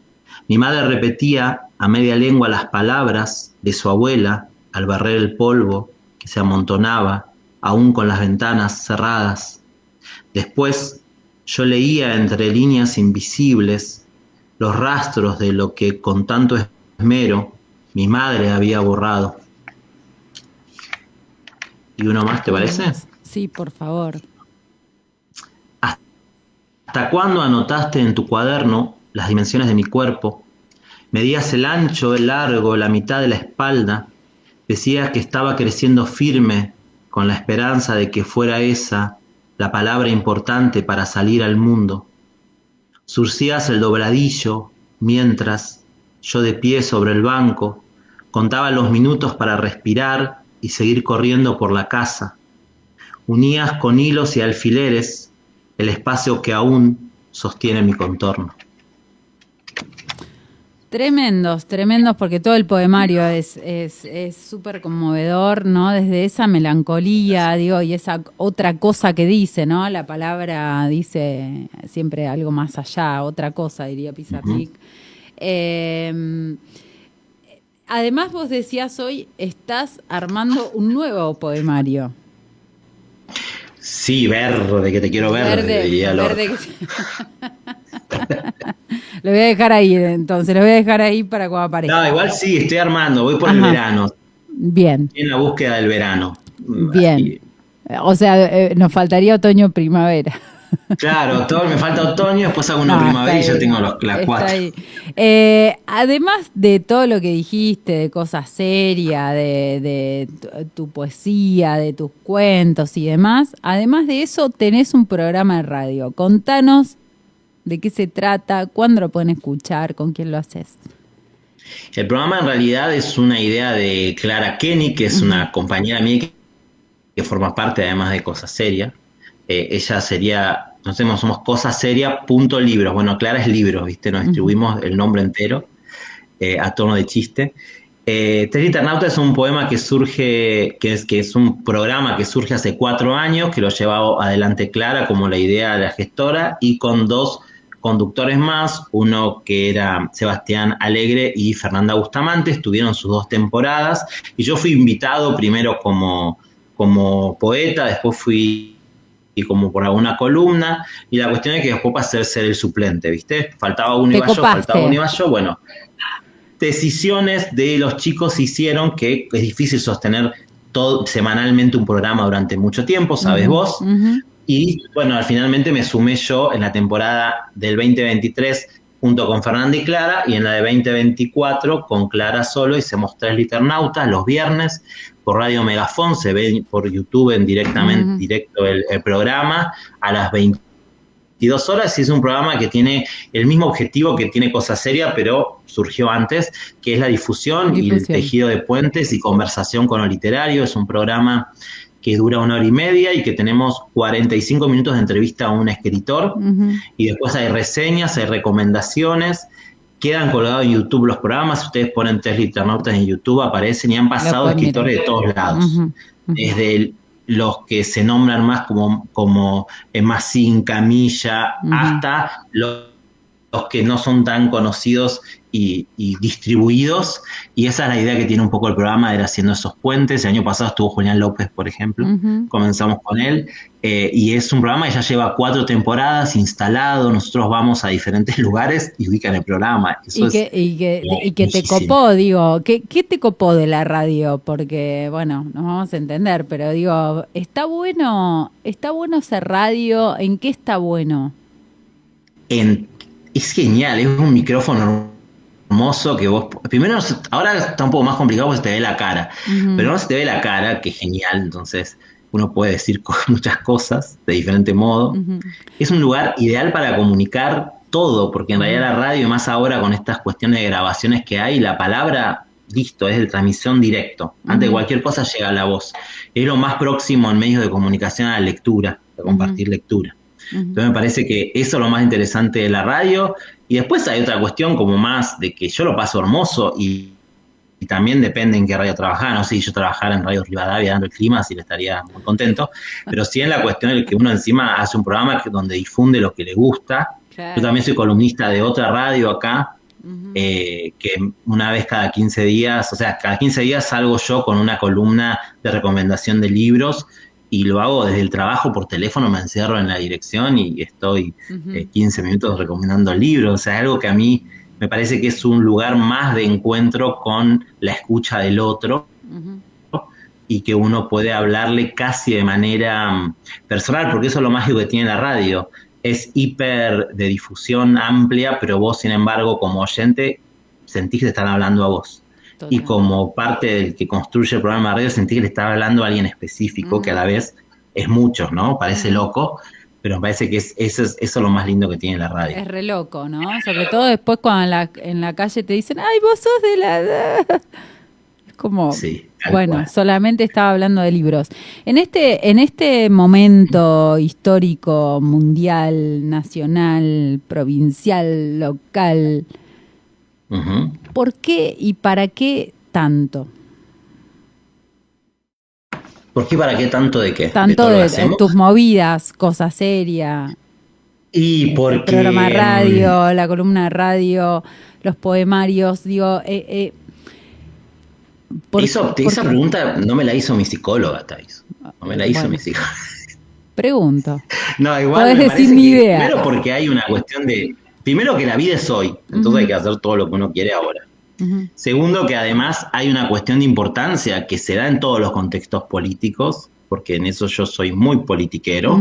Mi madre repetía a media lengua las palabras de su abuela al barrer el polvo que se amontonaba, aún con las ventanas cerradas. Después yo leía entre líneas invisibles los rastros de lo que con tanto esmero mi madre había borrado. ¿Y uno más, te parece? Sí, por favor. ¿Hasta cuándo anotaste en tu cuaderno las dimensiones de mi cuerpo? Medías el ancho, el largo, la mitad de la espalda. Decías que estaba creciendo firme con la esperanza de que fuera esa la palabra importante para salir al mundo. Surcías el dobladillo mientras yo de pie sobre el banco contaba los minutos para respirar y seguir corriendo por la casa. Unías con hilos y alfileres el espacio que aún sostiene mi contorno. Tremendos, tremendos, porque todo el poemario es súper conmovedor, ¿no? Desde esa melancolía, digo, y esa otra cosa que dice, ¿no? La palabra dice siempre algo más allá, otra cosa, diría Pizarnik. Además, vos decías hoy, estás armando un nuevo poemario. Sí, verde, que te quiero verde, diría Lord. Verde lo voy a dejar ahí, entonces, lo voy a dejar ahí para cuando aparezca. No, igual sí, estoy armando, voy por el verano. Bien. En la búsqueda del verano. Bien. Así. O sea, nos faltaría otoño-primavera. Claro, me falta otoño, después hago una primavera y ya tengo las 4. Además de todo lo que dijiste, de cosas serias, de tu poesía, de tus cuentos y demás, además de eso tenés un programa de radio. Contanos de qué se trata, cuándo lo pueden escuchar, con quién lo haces. El programa en realidad es una idea de Clara Kenny, que es una compañera mía que forma parte además de Cosas Serias. Ella sería, somos Cosas Serias, .libros. Bueno, Clara es libros, ¿viste? Nos distribuimos el nombre entero a tono de chiste. Tres Internauta es un poema que surge, que es un programa que surge hace 4 años, que lo lleva adelante Clara como la idea de la gestora y con 2 conductores más, uno que era Sebastián Alegre y Fernanda Bustamante, estuvieron sus 2 temporadas, y yo fui invitado primero como poeta, después fui como por alguna columna, y la cuestión es que después pasé a ser el suplente, ¿viste? Faltaba uno, iba yo, faltaba uno, iba yo, bueno. Decisiones de los chicos hicieron que es difícil sostener semanalmente un programa durante mucho tiempo, sabes vos, y bueno, finalmente me sumé yo en la temporada del 2023 junto con Fernanda y Clara, y en la de 2024 con Clara solo, hicimos 3 Liternautas los viernes por Radio Megafón, se ve por YouTube en directo el programa a las 22 horas, y es un programa que tiene el mismo objetivo que tiene Cosa Seria, pero surgió antes, que es la difusión y el tejido de puentes y conversación con lo literario. Es un programa que dura 1 hora y media y que tenemos 45 minutos de entrevista a un escritor, y después hay reseñas, hay recomendaciones, quedan colgados en YouTube los programas. Si ustedes ponen 3 Liternautas en YouTube, aparecen, y han pasado escritores de todos lados, desde los que se nombran más como Massín, Camilla, hasta los que no son tan conocidos y distribuidos, y esa es la idea que tiene un poco el programa, era haciendo esos puentes. El año pasado estuvo Julián López, por ejemplo, comenzamos con él, y es un programa que ya lleva 4 temporadas instalado. Nosotros vamos a diferentes lugares y ubican el programa. Eso y que te copó, digo, ¿qué te copó de la radio? Porque, bueno, nos vamos a entender, pero digo, ¿está bueno hacer radio? ¿En qué está bueno? Es genial, es un micrófono hermoso que vos, primero, ahora está un poco más complicado porque se te ve la cara, pero no se te ve la cara, que es genial, entonces uno puede decir muchas cosas de diferente modo. Es un lugar ideal para comunicar todo, porque en realidad la radio, más ahora con estas cuestiones de grabaciones que hay, la palabra, listo, es de transmisión directo, antes de cualquier cosa llega la voz, es lo más próximo en medios de comunicación a la lectura, a compartir lectura. Entonces me parece que eso es lo más interesante de la radio. Y después hay otra cuestión como más de que yo lo paso hermoso, y también depende en qué radio trabajar. No sé si yo trabajara en Radio Rivadavia dando el clima, sí le estaría muy contento, pero sí en la cuestión de que uno encima hace un programa donde difunde lo que le gusta. Claro. Yo también soy columnista de otra radio acá, que una vez cada 15 días, o sea, cada 15 días salgo yo con una columna de recomendación de libros, y lo hago desde el trabajo por teléfono, me encierro en la dirección y estoy 15 minutos recomendando libros. O sea, algo que a mí me parece que es un lugar más de encuentro con la escucha del otro, y que uno puede hablarle casi de manera personal, porque eso es lo mágico que tiene la radio. Es hiper de difusión amplia, pero vos, sin embargo, como oyente, sentís que te están hablando a vos. Total. Y como parte del que construye el programa de radio, sentí que le estaba hablando a alguien específico, que a la vez es mucho, ¿no? Parece loco, pero me parece que eso es lo más lindo que tiene la radio. Es re loco, ¿no? Sobre todo después cuando en la calle te dicen, ¡ay, vos sos de la...! Es como, sí, bueno, cual. Solamente estaba hablando de libros. En este momento histórico, mundial, nacional, provincial, local... ¿Por qué y para qué tanto? ¿Por qué y para qué tanto de qué? Tanto de tus movidas, Cosa Seria. Y porque... El programa de radio, la columna de radio, los poemarios, digo... esa pregunta no me la hizo mi psicóloga, Thais. No me la hizo mi psicóloga. Pregunto. No, igual podés me decir ni idea. Primero porque hay una cuestión de... Primero que la vida es hoy, entonces hay que hacer todo lo que uno quiere ahora. Segundo, que además hay una cuestión de importancia que se da en todos los contextos políticos, porque en eso yo soy muy politiquero,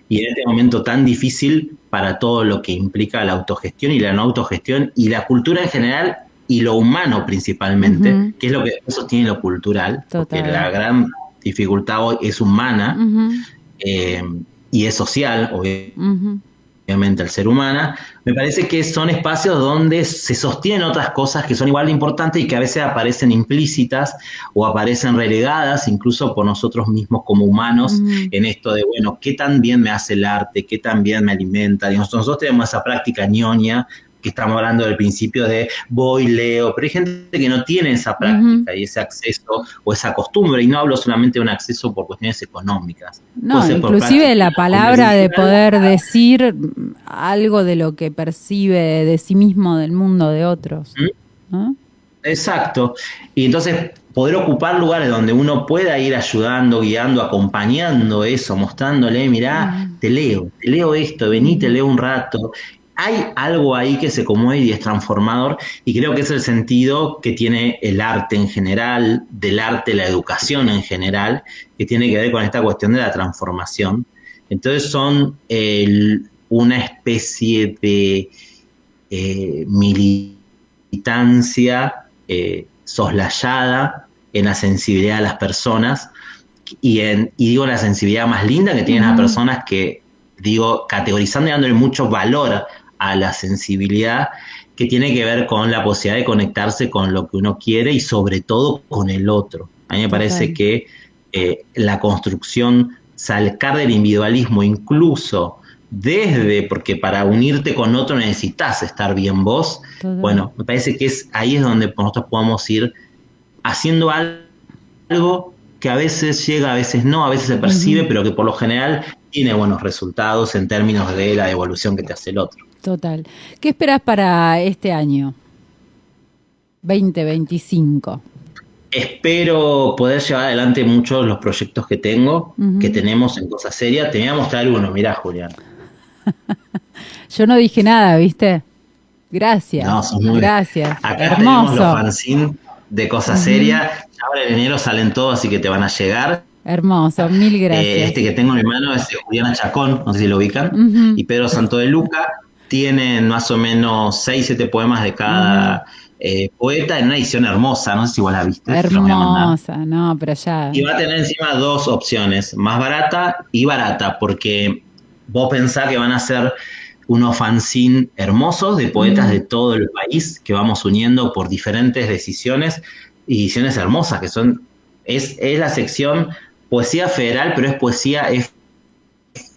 y en este momento tan difícil para todo lo que implica la autogestión y la no autogestión, y la cultura en general, y lo humano principalmente, que es lo que sostiene lo cultural, porque la gran dificultad hoy es humana, y es social, obviamente al ser humana. Me parece que son espacios donde se sostienen otras cosas que son igual de importantes y que a veces aparecen implícitas o aparecen relegadas incluso por nosotros mismos como humanos, en esto de, bueno, ¿qué tan bien me hace el arte? ¿Qué tan bien me alimenta? Y nosotros tenemos esa práctica ñoña que estamos hablando del principio de voy, leo, pero hay gente que no tiene esa práctica y ese acceso o esa costumbre, y no hablo solamente de un acceso por cuestiones económicas. No, inclusive la palabra de poder decir algo de lo que percibe de sí mismo, del mundo de otros. ¿No? Exacto. Y entonces poder ocupar lugares donde uno pueda ir ayudando, guiando, acompañando eso, mostrándole, mirá, te leo esto, vení, te leo un rato. Hay algo ahí que se conmueve y es transformador, y creo que es el sentido que tiene el arte en general, del arte, la educación en general, que tiene que ver con esta cuestión de la transformación. Entonces son una especie de militancia soslayada en la sensibilidad de las personas, y digo la sensibilidad más linda que tienen las personas, que digo categorizando y dándole mucho valor a la sensibilidad, que tiene que ver con la posibilidad de conectarse con lo que uno quiere y sobre todo con el otro. A mí me parece que la construcción, sacar del individualismo, incluso porque para unirte con otro necesitas estar bien vos. Bueno, me parece que ahí es donde nosotros podamos ir haciendo algo que a veces llega, a veces no, a veces se percibe, pero que por lo general tiene buenos resultados en términos de la devolución que te hace el otro. Total. ¿Qué esperas para este año 2025? Espero poder llevar adelante muchos de los proyectos que tenemos en Cosas Serias. Te voy a mostrar uno, mirá, Julián. Yo no dije nada, ¿viste? Gracias. No, sos muy gracias. Acá hermoso. tenemos los fanzines de Cosas Serias. Ahora en enero salen todos, así que te van a llegar. Hermoso, mil gracias. Este que tengo en mi mano es de Juliana Chacón, no sé si lo ubican, y Pedro Santo de Luca. Tienen más o menos 6-7 poemas de cada poeta, en una edición hermosa, no sé si vos la viste. Hermosa, no, pero ya... Y va a tener encima dos opciones, más barata y barata, porque vos pensás que van a ser unos fanzines hermosos de poetas de todo el país, que vamos uniendo por diferentes decisiones, y ediciones hermosas, que son... Es la sección Poesía Federal, pero es poesía,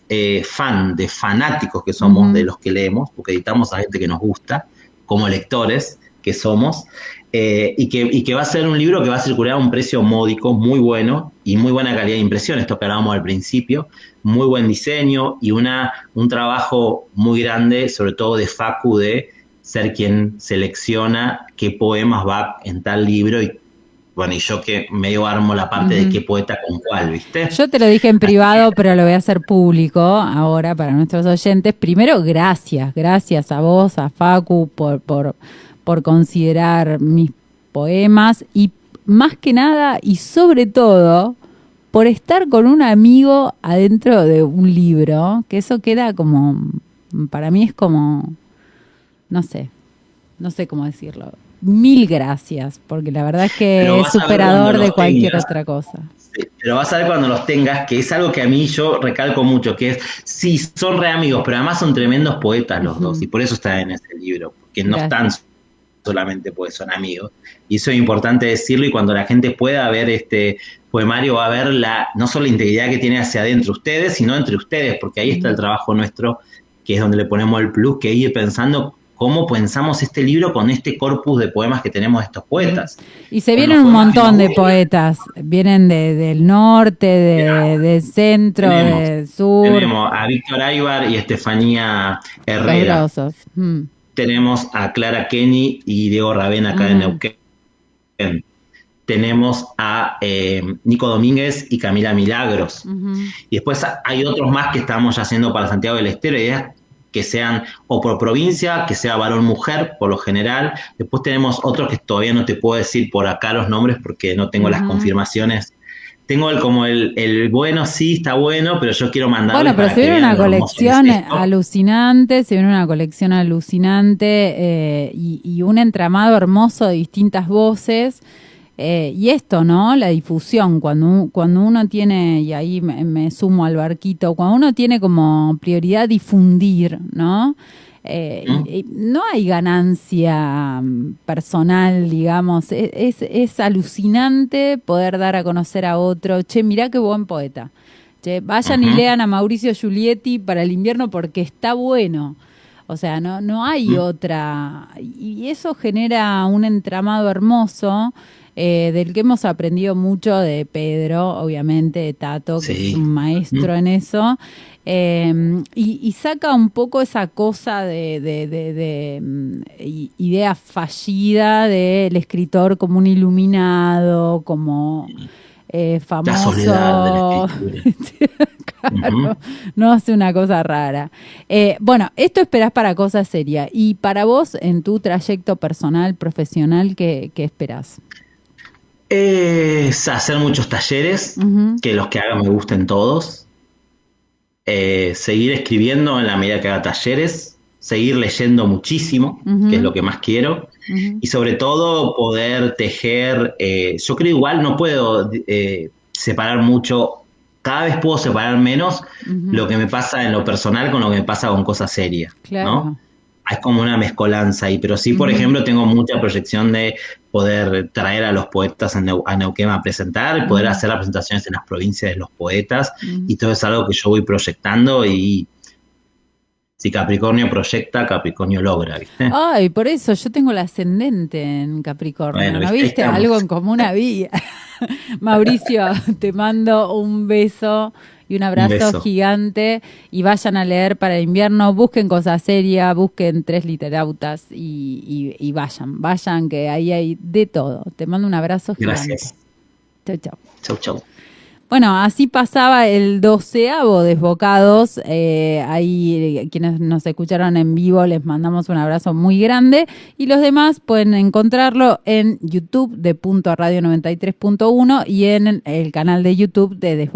de fanáticos que somos de los que leemos, porque editamos a gente que nos gusta, como lectores que somos, y que va a ser un libro que va a circular a un precio módico, muy bueno, y muy buena calidad de impresión, esto que hablábamos al principio, muy buen diseño, y un trabajo muy grande, sobre todo de Facu, de ser quien selecciona qué poemas va en tal libro, y bueno, y yo que medio armo la parte de qué poeta con cuál, ¿viste? Yo te lo dije en privado, pero lo voy a hacer público ahora para nuestros oyentes. Primero, gracias a vos, a Facu, por considerar mis poemas, y más que nada y sobre todo por estar con un amigo adentro de un libro, que eso queda como, para mí es como, no sé cómo decirlo. Mil gracias, porque la verdad es que es superador de cualquier otra cosa. Sí, pero vas a ver cuando los tengas, que es algo que a mí yo recalco mucho, que es, sí, son re amigos, pero además son tremendos poetas los dos, y por eso están en ese libro, porque no están solamente porque son amigos, y eso es importante decirlo, y cuando la gente pueda ver este poemario va a ver no solo la integridad que tiene hacia adentro ustedes, sino entre ustedes, porque ahí está el trabajo nuestro, que es donde le ponemos el plus, que ir pensando cómo pensamos este libro con este corpus de poemas que tenemos de estos poetas. Y se vienen un montón de poetas, vienen del norte, del centro, del sur. Tenemos a Víctor Aybar y Estefanía Herrera. Tenemos a Clara Kenny y Diego Ravena acá en Neuquén. Tenemos a Nico Domínguez y Camila Milagros. Y después hay otros más que estamos ya haciendo para Santiago del Estero, que sean o por provincia, que sea varón-mujer por lo general. Después tenemos otros que todavía no te puedo decir por acá los nombres porque no tengo las confirmaciones. Tengo el bueno, sí, está bueno, pero yo quiero mandarle. Bueno, pero se viene una colección alucinante, y un entramado hermoso de distintas voces. Y esto, ¿no? La difusión, cuando uno tiene, y ahí me sumo al barquito, cuando uno tiene como prioridad difundir, ¿no? Y no hay ganancia personal, digamos, es alucinante poder dar a conocer a otro, che, mirá qué buen poeta, che, vayan y lean a Mauricio Giulietti para el invierno porque está bueno. O sea, no hay otra. Y eso genera un entramado hermoso del que hemos aprendido mucho de Pedro, obviamente, de Tato, que es un maestro en eso. Y saca un poco esa cosa de idea fallida del escritor como un iluminado, como famoso. La soledad de la escritura. Claro, no hace una cosa rara. Bueno, esto esperás para cosas serias. Y para vos, en tu trayecto personal, profesional, ¿qué esperás? Es hacer muchos talleres, que los que haga me gusten todos. Seguir escribiendo en la medida que haga talleres. Seguir leyendo muchísimo, que es lo que más quiero. Y sobre todo poder tejer. Yo creo igual no puedo separar mucho. Cada vez puedo separar menos lo que me pasa en lo personal con lo que me pasa con cosas serias, claro. ¿no? Es como una mezcolanza ahí, pero sí, por ejemplo, tengo mucha proyección de poder traer a los poetas a Neuquén a presentar, poder hacer las presentaciones en las provincias de los poetas, y todo es algo que yo voy proyectando, y si Capricornio proyecta, Capricornio logra, ¿viste? Ay, por eso yo tengo el ascendente en Capricornio, Bueno, ¿no viste? Algo en común había. Mauricio, te mando un beso y un abrazo gigante, y vayan a leer para el invierno, busquen cosas serias, busquen 3 literautas y vayan, que ahí hay de todo. Te mando un abrazo gigante. Gracias. Chau, chau. Chau, chau. Bueno, así pasaba el 12º Desbocados. Ahí quienes nos escucharon en vivo les mandamos un abrazo muy grande, y los demás pueden encontrarlo en YouTube de Punto Radio 93.1 y en el canal de YouTube de Desbocados.